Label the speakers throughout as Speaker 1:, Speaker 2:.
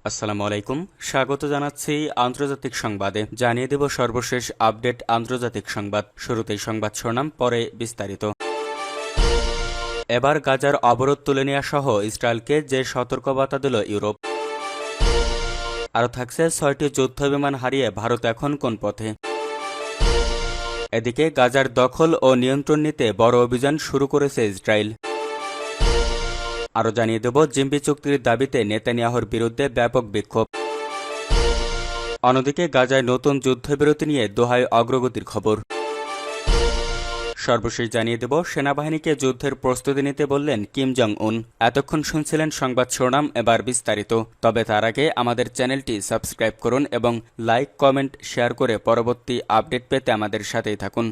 Speaker 1: আসসালামু আলাইকুম। স্বাগত জানাচ্ছি আন্তর্জাতিক সংবাদে। জানিয়ে দেব সর্বশেষ আপডেট আন্তর্জাতিক সংবাদ। শুরুতেই সংবাদ শিরোনাম, পরে বিস্তারিত। এবার গাজার অবরোধ তুলে নেওয়া সহ ইসরায়েলকে যে সতর্কবার্তা দিল ইউরোপ। আরও থাকছে ৬টি যুদ্ধবিমান হারিয়ে ভারত এখন কোন পথে। এদিকে গাজার দখল ও নিয়ন্ত্রণ নিতে বড় অভিযান শুরু করেছে ইসরায়েল। আরও জানিয়ে দেব জিম্বি চুক্তির দাবিতে নেতানিয়াহুর বিরুদ্ধে ব্যাপক বিক্ষোভ। অন্যদিকে গাজায় নতুন যুদ্ধবিরতি নিয়ে দোহায় অগ্রগতির খবর। সর্বশেষ জানিয়ে দেব সেনাবাহিনীকে যুদ্ধের প্রস্তুতি নিতে বললেন কিম জং উন। এতক্ষণ শুনছিলেন সংবাদ শিরোনাম, এবার বিস্তারিত। তবে তার আগে আমাদের চ্যানেলটি সাবস্ক্রাইব করুন এবং লাইক, কমেন্ট, শেয়ার করে পরবর্তী আপডেট পেতে আমাদের সাথেই থাকুন।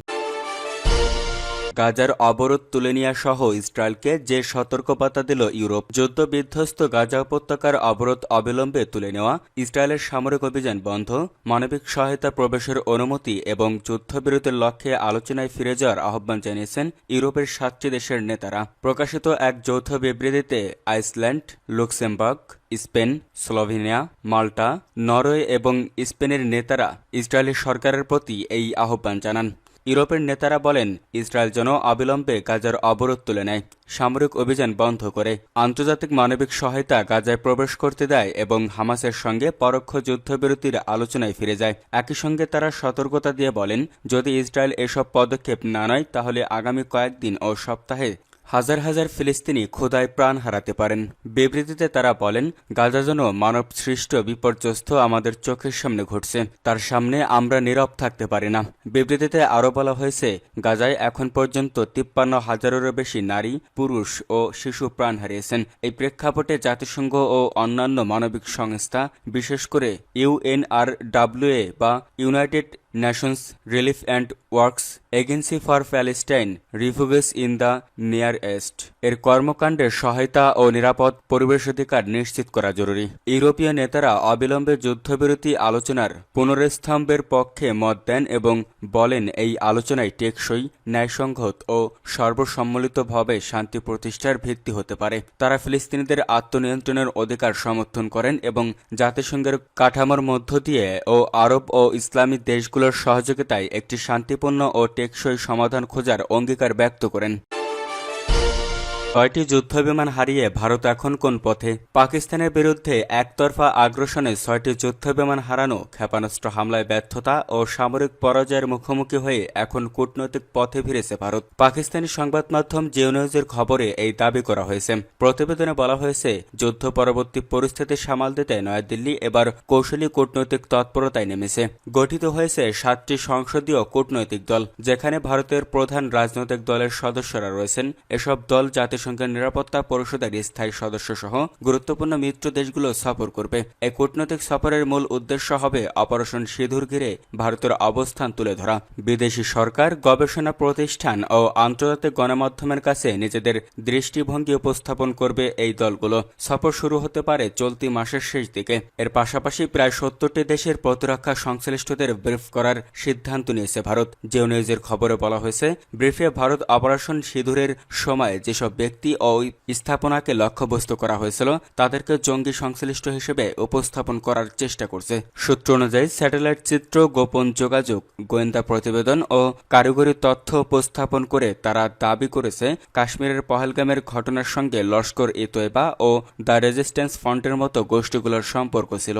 Speaker 1: গাজার অবরোধ তুলে নেওয়া সহ ইসরায়েলকে যে সতর্কবার্তা দিল ইউরোপ। যুদ্ধ বিধ্বস্ত গাজা উপত্যকার অবরোধ অবিলম্বে তুলে নেওয়া, ইসরায়েলের সামরিক অভিযান বন্ধ, মানবিক সহায়তা প্রবেশের অনুমতি এবং যুদ্ধবিরতির লক্ষ্যে আলোচনায় ফিরে যাওয়ার আহ্বান জানিয়েছেন ইউরোপের 7টি দেশের নেতারা। প্রকাশিত এক যৌথ বিবৃতিতে আইসল্যান্ড, লুক্সেমবার্গ, স্পেন, স্লোভেনিয়া, মাল্টা, নরওয়ে এবং স্পেনের নেতারা ইসরায়েলি সরকারের প্রতি এই আহ্বান জানান। ইউরোপের নেতারা বলেন, ইসরায়েল যেন অবিলম্বে গাজার অবরোধ তুলে নেয়, সামরিক অভিযান বন্ধ করে, আন্তর্জাতিক মানবিক সহায়তা গাজায় প্রবেশ করতে দেয় এবং হামাসের সঙ্গে পরোক্ষ যুদ্ধবিরতির আলোচনায় ফিরে যায়। একই সঙ্গে তারা সতর্কতা দিয়ে বলেন, যদি ইসরায়েল এসব পদক্ষেপ না নেয় তাহলে আগামী কয়েকদিন ও সপ্তাহে হাজার হাজার ফিলিস্তিনি ক্ষুধায় প্রাণ হারাতে পারেন। বিবৃতিতে তারা বলেন, গাজা যেন মানব সৃষ্ট বিপর্যস্ত আমাদের চোখের সামনে ঘটছে, তার সামনে আমরা নীরব থাকতে পারি না। বিবৃতিতে আরও বলা হয়েছে, গাজায় এখন পর্যন্ত 53,000-এরও বেশি নারী, পুরুষ ও শিশু প্রাণ হারিয়েছেন। এই প্রেক্ষাপটে জাতিসংঘ ও অন্যান্য মানবিক সংস্থা, বিশেষ করে ইউএনআরডব্লিউএ বা United Nations relief and works agency for Palestine refugees in the near east এর কর্মকাণ্ডের সহায়তা ও নিরাপদ পরিবেশ অধিকার নিশ্চিত করা জরুরি। ইউরোপীয় নেতারা অবিলম্বে যুদ্ধবিরতি আলোচনার পুনরুত্থানের পক্ষে মত দেন এবং বলেন, এই আলোচনায় টেকসই, ন্যায়সঙ্গত ও সর্বসম্মিলিতভাবে শান্তি প্রতিষ্ঠার ভিত্তি হতে পারে। তারা ফিলিস্তিনিদের আত্মনিয়ন্ত্রণের অধিকার সমর্থন করেন এবং জাতিসংঘের কাঠামোর মধ্য দিয়ে ও আরব ও ইসলামী দেশগুলোর সহযোগিতায় একটি শান্তিপূর্ণ ও টেকসই সমাধান খোঁজার অঙ্গীকার ব্যক্ত করেন। 6টি যুদ্ধবিমান হারিয়ে ভারত এখন কোন পথে। পাকিস্তানের বিরুদ্ধে একতরফা আগ্রাসনে 6টি যুদ্ধবিমান হারানো, ক্ষেপণাস্ত্র হামলায় ব্যর্থতা ও সামরিক পরাজয়ের মুখোমুখি হয়ে এখন কূটনৈতিক পথে ফিরেছে ভারত। পাকিস্তানি সংবাদ মাধ্যম জিও নিউজের খবরে এই দাবি করা হয়েছে। প্রতিবেদনে বলা হয়েছে, যুদ্ধ পরবর্তী পরিস্থিতি সামাল দিতে নয়াদিল্লি এবার কৌশলী কূটনৈতিক তৎপরতায় নেমেছে। গঠিত হয়েছে 7টি সংসদীয় কূটনৈতিক দল, যেখানে ভারতের প্রধান রাজনৈতিক দলের সদস্যরা রয়েছেন। এসব দল জাতিসংঘের নিরাপত্তা পরিষদের স্থায়ী সদস্য সহ গুরুত্বপূর্ণ মিত্র দেশগুলো সফর করবে। এই কূটনৈতিক সফরের মূল উদ্দেশ্য হবে অপারেশন সিঁদুর ঘিরে ভারতের অবস্থান তুলে ধরা। বিদেশি সরকার, গবেষণা প্রতিষ্ঠান ও আন্তর্জাতিক গণমাধ্যমের কাছে নিজেদের দৃষ্টিভঙ্গি উপস্থাপন করবে এই দলগুলো। সফর শুরু হতে পারে চলতি মাসের শেষ দিকে। এর পাশাপাশি প্রায় 70টি দেশের প্রতিরক্ষা সংশ্লিষ্টদের ব্রিফ করার সিদ্ধান্ত নিয়েছে ভারত। জিও নিউজের খবরে বলা হয়েছে, ব্রিফে ভারত অপারেশন সিঁদুরের সময় যেসব ব্যক্তি ও স্থাপনাকে লক্ষ্যবস্তু করা হয়েছিল তাদেরকে জঙ্গি সংশ্লিষ্ট হিসেবে উপস্থাপন করার চেষ্টা করছে। সূত্র অনুযায়ী স্যাটেলাইট চিত্র, গোপন যোগাযোগ, গোয়েন্দা প্রতিবেদন ও কারিগরি তথ্য উপস্থাপন করে তারা দাবি করেছে, কাশ্মীরের পহেলগামের ঘটনার সঙ্গে লস্কর-ই-তৈবা ও দ্য রেজিস্ট্যান্স ফ্রন্টের মতো গোষ্ঠীগুলোর সম্পর্ক ছিল।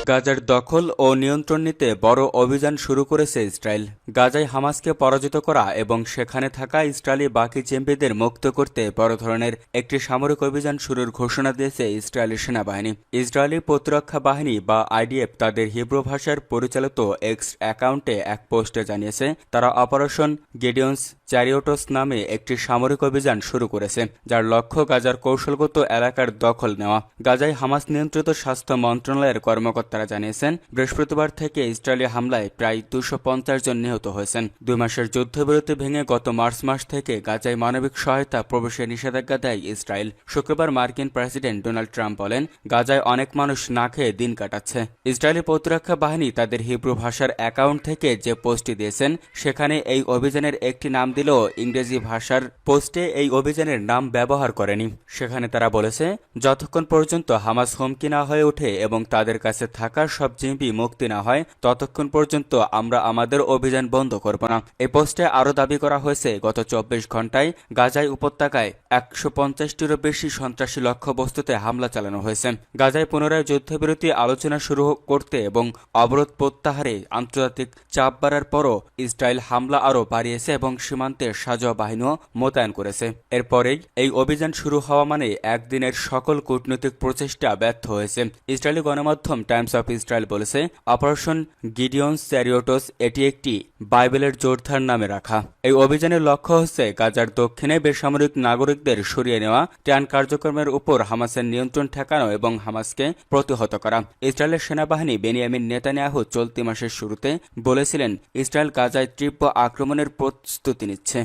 Speaker 1: গাজার দখল ও নিয়ন্ত্রণ নিতে বড় অভিযান শুরু করেছে ইসরায়েল। গাজায় হামাসকে পরাজিত করা এবং সেখানে থাকা ইসরায়েলি বাকি জিম্মিদের মুক্ত করতে বড় ধরনের একটি সামরিক অভিযান শুরুর ঘোষণা দিয়েছে ইসরায়েলি সেনাবাহিনী। ইসরায়েলি প্রতিরক্ষা বাহিনী বা আইডিএফ তাদের হিব্রু ভাষার পরিচালিত এক্স অ্যাকাউন্টে এক পোস্টে জানিয়েছে, তারা অপারেশন গিডিয়ন্স চ্যারিওটস নামে একটি সামরিক অভিযান শুরু করেছে, যার লক্ষ্য গাজার কৌশলগত এলাকার দখল নেওয়া। গাজায় হামাস নিয়ন্ত্রিত স্বাস্থ্য মন্ত্রণালয়ের কর্মকর্তারা জানিয়েছেন, বৃহস্পতিবার থেকে ইসরায়েলি হামলায় প্রায় 250 জন নিহত হয়েছেন। 2 মাসের যুদ্ধবিরতি ভেঙে গত মার্চ মাস থেকে গাজায় মানবিক সহায়তা প্রবেশে নিষেধাজ্ঞা দেয় ইসরায়েল। শুক্রবার মার্কিন প্রেসিডেন্ট ডোনাল্ড ট্রাম্প বলেন, গাজায় অনেক মানুষ না খেয়ে দিন কাটাচ্ছে। ইসরায়েলি প্রতিরক্ষা বাহিনী তাদের হিব্রু ভাষার অ্যাকাউন্ট থেকে যে পোস্টটি দিয়েছেন, সেখানে এই অভিযানের একটি নাম দিলেও ইংরেজি ভাষার পোস্টে এই অভিযানের নাম ব্যবহার করেনি। সেখানে তারা বলেছে, যতক্ষণ পর্যন্ত হামাস হুমকি না হয়ে ওঠে এবং তাদের কাছে থাকা সব জিম্মি মুক্তি না হয় ততক্ষণ পর্যন্ত আমরা আমাদের অভিযান বন্ধ করব না। এই পোস্টে আরও দাবি করা হয়েছে, গত 24 ঘন্টায় গাজায় উপত্যকায় 150টিরও বেশি সন্ত্রাসী লক্ষ্যবস্তুতে হামলা চালানো হয়েছে। গাজায় পুনরায় যুদ্ধবিরতি আলোচনা শুরু করতে এবং অবরোধ প্রত্যাহারে আন্তর্জাতিক চাপ বাড়ার পরও ইসরায়েল হামলা আরও বাড়িয়েছে এবং সীমান্তে সাঁজোয়া বাহিনীও মোতায়েন করেছে। এরপরেই এই অভিযান শুরু হওয়া মানে একদিনের সকল কূটনৈতিক প্রচেষ্টা ব্যর্থ হয়েছে। ইসরায়েলি গণমাধ্যম টাইমস অফ ইসরায়েল বলেছে, অপারেশন গিডিয়নস চ্যারিয়টস এটি একটি বাইবেলের যোদ্ধার নামে রাখা। এই অভিযানের লক্ষ্য হচ্ছে গাজার দক্ষিণে বেসামরিক নাগরিকদের সরিয়ে নেওয়া, ত্রাণ কার্যক্রমের উপর হামাসের নিয়ন্ত্রণ ঠেকানো এবং হামাসকে প্রতিহত করা। ইসরায়েলের সেনাবাহিনী বেনিয়ামিন নেতানিয়াহু চলতি মাসের শুরুতে বলেছিলেন, ইসরায়েল গাজায় তীব্র আক্রমণের প্রস্তুতি নিচ্ছে,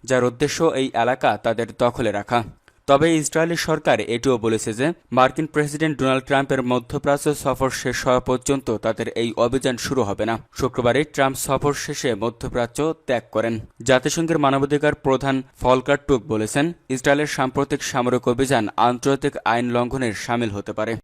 Speaker 1: যার উদ্দেশ্য এই এলাকা তাদের দখলে রাখা। তবে ইসরায়েলি সরকার এটিও বলেছে যে মার্কিন প্রেসিডেন্ট ডোনাল্ড ট্রাম্পের মধ্যপ্রাচ্য সফর শেষ হওয়া পর্যন্ত তাদের এই অভিযান শুরু হবে না। শুক্রবারে ট্রাম্প সফর শেষে মধ্যপ্রাচ্য ত্যাগ করেন। জাতিসংঘের মানবাধিকার প্রধান ফলকার টুক বলেছেন, ইসরায়েলের সাম্প্রতিক সামরিক অভিযান আন্তর্জাতিক আইন লঙ্ঘনের শামিল হতে পারে।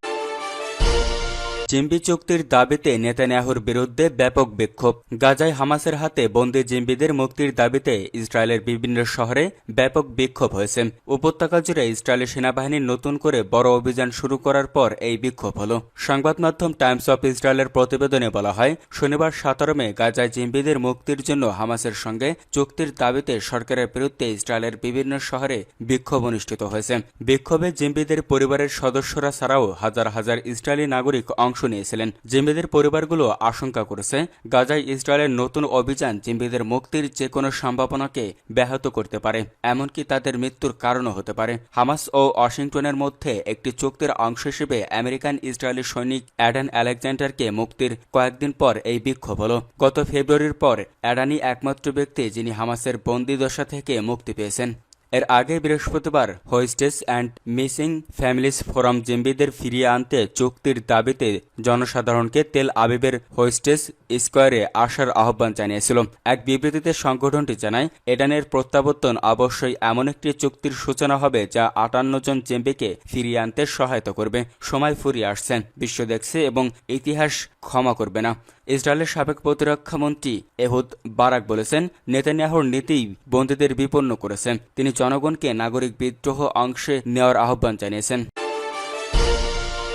Speaker 1: জিম্বি চুক্তির দাবিতে নেতানিয়াহুর বিরুদ্ধে ব্যাপক বিক্ষোভ। গাজায় হামাসের হাতে বন্দী জিম্বিদের মুক্তির দাবিতে ইসরায়েলের বিভিন্ন শহরে ব্যাপক বিক্ষোভ হয়েছে। উপত্যকা জুড়ে ইসরায়েলি সেনাবাহিনী নতুন করে বড় অভিযান শুরু করার পর এই বিক্ষোভ হলো। সংবাদ মাধ্যম টাইমস অফ ইসরায়েলের প্রতিবেদনে বলা হয়, শনিবার 17 মে গাজায় জিম্বিদের মুক্তির জন্য হামাসের সঙ্গে চুক্তির দাবিতে সরকারের বিরুদ্ধে ইসরায়েলের বিভিন্ন শহরে বিক্ষোভ অনুষ্ঠিত হয়েছে। বিক্ষোভে জিম্বিদের পরিবারের সদস্যরা ছাড়াও হাজার হাজার ইসরায়েলি নাগরিক অংশ নিয়েছিলেন। জিম্বিদের পরিবারগুলো আশঙ্কা করেছে, গাজায় ইসরায়েলের নতুন অভিযান জিম্বিদের মুক্তির যে কোনো সম্ভাবনাকে ব্যাহত করতে পারে, এমনকি তাদের মৃত্যুর কারণও হতে পারে। হামাস ও ওয়াশিংটনের মধ্যে একটি চুক্তির অংশ হিসেবে আমেরিকান ইসরায়েলি সৈনিক অ্যাডান আলেকজান্ডারকে মুক্তির কয়েকদিন পর এই বিক্ষোভ হল। গত ফেব্রুয়ারির পর অ্যাডানি একমাত্র ব্যক্তি যিনি হামাসের বন্দিদশা থেকে মুক্তি পেয়েছেন। এর আগে বৃহস্পতিবার Hostages and Missing Families Forum জিম্বিদের ফিরিয়ে আনতে চুক্তির দাবিতে জনসাধারণকে তেল আবিবের হোস্টেস স্কোয়ারে আসার আহ্বান জানিয়েছিল। এক বিবৃতিতে সংগঠনটি জানায়, এডানের প্রত্যাবর্তন অবশ্যই এমন একটি চুক্তির সূচনা হবে যা 58 জন জিম্বিকে ফিরিয়ে আনতে সহায়তা করবে। সময় ফুরিয়ে আসছেন, বিশ্ব দেখছে এবং ইতিহাস ক্ষমা করবে না। ইসরায়েলের সাবেক প্রতিরক্ষা মন্ত্রী এহুদ বারাক বলেছেন, নেতানিয়াহুর নীতিই বন্দীদের বিপন্ন করেছে। তিনি জনগণকে নাগরিক বিদ্রোহ অংশে নেওয়ার আহ্বান জানিয়েছেন।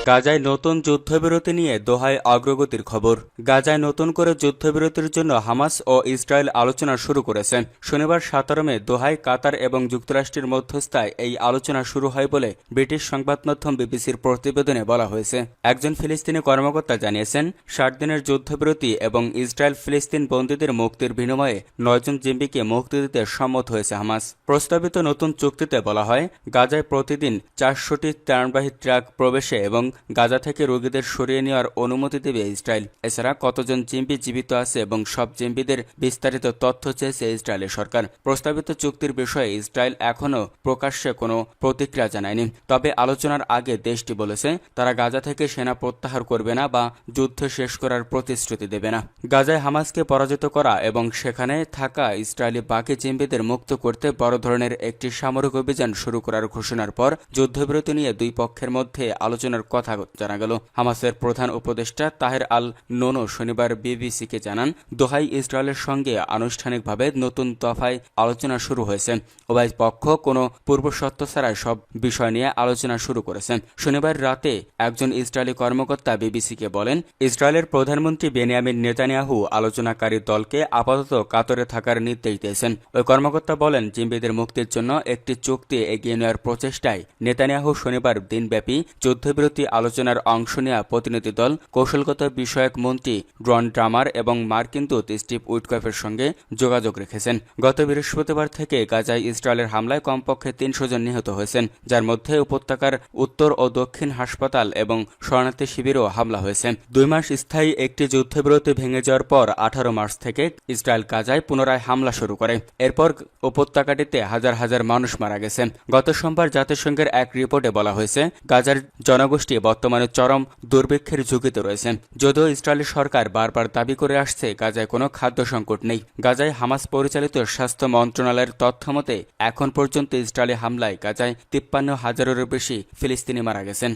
Speaker 1: গাজায় নতুন যুদ্ধবিরতি নিয়ে দোহায় অগ্রগতির খবর। গাজায় নতুন করে যুদ্ধবিরতির জন্য হামাস ও ইসরায়েল আলোচনা শুরু করেছে। শনিবার 17 মে দোহায় কাতার এবং যুক্তরাষ্ট্রের মধ্যস্থায় এই আলোচনা শুরু হয় বলে ব্রিটিশ সংবাদ মাধ্যম বিবিসির প্রতিবেদনে বলা হয়েছে। একজন ফিলিস্তিনি কর্মকর্তা জানিয়েছেন, 60 দিনের যুদ্ধবিরতি এবং ইসরায়েল ফিলিস্তিন বন্দীদের মুক্তির বিনিময়ে 9 জন জিম্বিকে মুক্তি দিতে সম্মত হয়েছে হামাস। প্রস্তাবিত নতুন চুক্তিতে বলা হয়, গাজায় প্রতিদিন 400টি ত্রাণবাহী ট্রাক প্রবেশে এবং গাজা থেকে রোগীদের সরিয়ে নেওয়ার অনুমতি দেবে ইসরায়েল। এছাড়া কতজন জিম্বি জীবিত আছে এবং সব জিম্বিদের বিস্তারিত তথ্য চেয়েছে ইসরায়েলের সরকার। প্রস্তাবিত চুক্তির বিষয়ে ইসরায়েল এখনও প্রকাশ্যে কোনো প্রতিক্রিয়া জানায়নি। তবে আলোচনার আগে দেশটি বলেছে, তারা গাজা থেকে সেনা প্রত্যাহার করবে না বা যুদ্ধ শেষ করার প্রতিশ্রুতি দেবে না। গাজায় হামাসকে পরাজিত করা এবং সেখানে থাকা ইসরায়েলি বাকি জিম্বিদের মুক্ত করতে বড় ধরনের একটি সামরিক অভিযান শুরু করার ঘোষণার পর যুদ্ধবিরতি নিয়ে দুই পক্ষের মধ্যে আলোচনার কথা জানা গেল। হামাসের প্রধান উপদেষ্টা তাহের আল নোনো শনিবার বিবিসিকে জানান, দোহায় ইসরায়েলের সঙ্গে আনুষ্ঠানিকভাবে নতুন দফায় আলোচনা শুরু হয়েছে। উভয় পক্ষ কোনো পূর্বশর্ত ছাড়াই সব বিষয় নিয়ে আলোচনা শুরু করেছে। শনিবার রাতে একজন ইসরায়েলি কর্মকর্তা বিবিসিকে বলেন, ইসরায়েলের প্রধানমন্ত্রী বেনিয়ামিন নেতানিয়াহু আলোচনাকারী দলকে আপাতত কাতরে থাকার নির্দেশ দিয়েছেন। ওই কর্মকর্তা বলেন, জিম্বিদের মুক্তির জন্য একটি চুক্তি এগিয়ে নেওয়ার প্রচেষ্টায় নেতানিয়াহু শনিবার দিনব্যাপী যুদ্ধবিরতি আলোচনার অংশ নেওয়া প্রতিনিধি দল, কৌশলগত বিষয়ক মন্ত্রী ড্রন ড্রামার এবং মার্কিন দূত স্টিভ উইটকফের সঙ্গে যোগাযোগ রেখেছেন। গত বৃহস্পতিবার থেকে গাজায় ইসরায়েলের হামলায় কমপক্ষে 300 জন নিহত হয়েছেন, যার মধ্যে উপত্যকার উত্তর ও দক্ষিণ হাসপাতাল এবং শরণার্থী শিবিরেও হামলা হয়েছে। 2 মাস স্থায়ী একটি যুদ্ধবিরতি ভেঙে যাওয়ার পর 18 মার্চ থেকে ইসরায়েল গাজায় পুনরায় হামলা শুরু করে। এরপর উপত্যকাটিতে হাজার হাজার মানুষ মারা গেছে। গত সোমবার জাতিসংঘের এক রিপোর্টে বলা হয়েছে, গাজার জনগোষ্ঠী বর্তমানে চরম দুর্ভিক্ষের ঝুঁকিতে রয়েছেন। যদিও ইসরায়েলি সরকার বারবার দাবি করে আসছে গাজায় কোনো খাদ্য সংকট নেই। গাজায় হামাস পরিচালিত স্বাস্থ্য মন্ত্রণালয়ের তথ্য মতে এখন পর্যন্ত ইসরায়েলি হামলায় গাজায় 53,000-এরও বেশি ফিলিস্তিনি মারা গেছেন।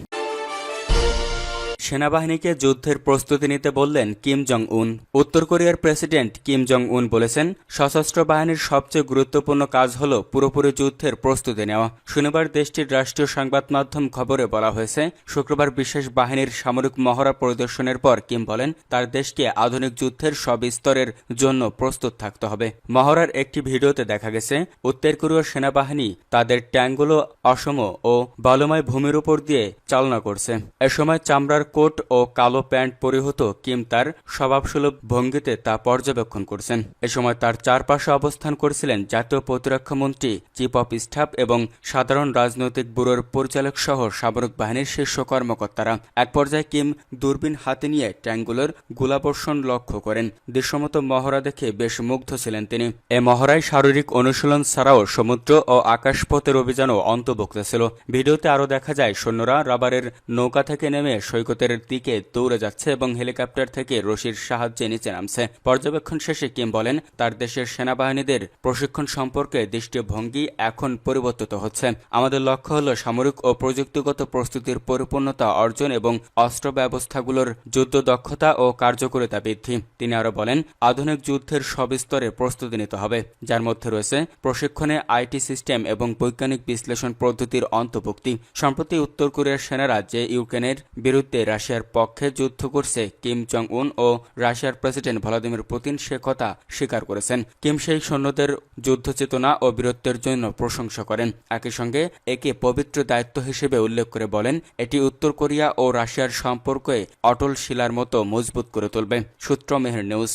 Speaker 1: সেনাবাহিনীকে যুদ্ধের প্রস্তুতি নিতে বললেন কিম জং উন। উত্তর কোরিয়ার প্রেসিডেন্ট কিম জং উন বলেছেন, সশস্ত্র বাহিনীর সবচেয়ে গুরুত্বপূর্ণ কাজ হল পুরোপুরি যুদ্ধের প্রস্তুতি নেওয়া। শনিবার দেশটির রাষ্ট্রীয় সংবাদ মাধ্যম খবরে বলা হয়েছে, শুক্রবার বিশেষ বাহিনীর সামরিক মহড়া পরিদর্শনের পর কিম বলেন, তার দেশকে আধুনিক যুদ্ধের সব স্তরের জন্য প্রস্তুত থাকতে হবে। মহড়ার একটি ভিডিওতে দেখা গেছে, উত্তর কোরিয়ার সেনাবাহিনী তাদের ট্যাঙ্কগুলো অসম ও বালুময় ভূমির উপর দিয়ে চালনা করছে। এ সময় চামড়ার কোট ও কালো প্যান্ট পরিহিত কিম তার স্বভাবসুলভ ভঙ্গিতে তা পর্যবেক্ষণ করছেন। এ সময় তার চারপাশে অবস্থান করছিলেন জাতীয় প্রতিরক্ষা মন্ত্রী, চিফ অফ স্টাফ এবং সাধারণ রাজনৈতিক ব্যুরোর পরিচালক সহ সামরিক বাহিনীর শীর্ষ কর্মকর্তারা। এক পর্যায়ে কিম দূরবীন হাতে নিয়ে ট্যাঙ্কগুলোর গোলাবর্ষণ লক্ষ্য করেন। দৃশ্যমতো মহড়া দেখে বেশ মুগ্ধ ছিলেন তিনি। এ মহড়ায় শারীরিক অনুশীলন ছাড়াও সমুদ্র ও আকাশপথের অভিযানও অন্তর্ভুক্ত ছিল। ভিডিওতে আরও দেখা যায় সৈন্যরা রাবারের নৌকা থেকে নেমে সৈকতের দিকে দৌড়ে যাচ্ছে এবং হেলিকপ্টার থেকে রশির সাহায্যে নিচে নামছে। পর্যবেক্ষণ শেষে কিম বলেন, তার দেশের সেনাবাহিনীদের প্রশিক্ষণ সম্পর্কে দৃষ্টিভঙ্গি এখন পরিবর্তিত হচ্ছে। আমাদের লক্ষ্য হল সামরিক ও প্রযুক্তিগত প্রস্তুতির পরিপূর্ণতা অর্জন এবং অস্ত্র ব্যবস্থাগুলোর যুদ্ধ দক্ষতা ও কার্যকারিতা বৃদ্ধি। তিনি আরও বলেন, আধুনিক যুদ্ধের সব স্তরে প্রস্তুতি নিতে হবে, যার মধ্যে রয়েছে প্রশিক্ষণে আইটি সিস্টেম এবং বৈজ্ঞানিক বিশ্লেষণ পদ্ধতির অন্তর্ভুক্তি। সম্প্রতি উত্তর কোরিয়ার সেনারা যে ইউক্রেনের বিরুদ্ধে রাশিয়ার পক্ষে যুদ্ধ করছে, কিম জং উন ও রাশিয়ার প্রেসিডেন্ট ভ্লাদিমির পুতিন সে কথা স্বীকার করেছেন। কিম সেই সৈন্যদের যুদ্ধ চেতনা ও বীরত্বের জন্য প্রশংসা করেন। একই সঙ্গে একে পবিত্র দায়িত্ব হিসেবে উল্লেখ করে বলেন, এটি উত্তর কোরিয়া ও রাশিয়ার সম্পর্কে অটল শিলার মতো মজবুত করে তুলবে। সূত্র মেহের নিউজ।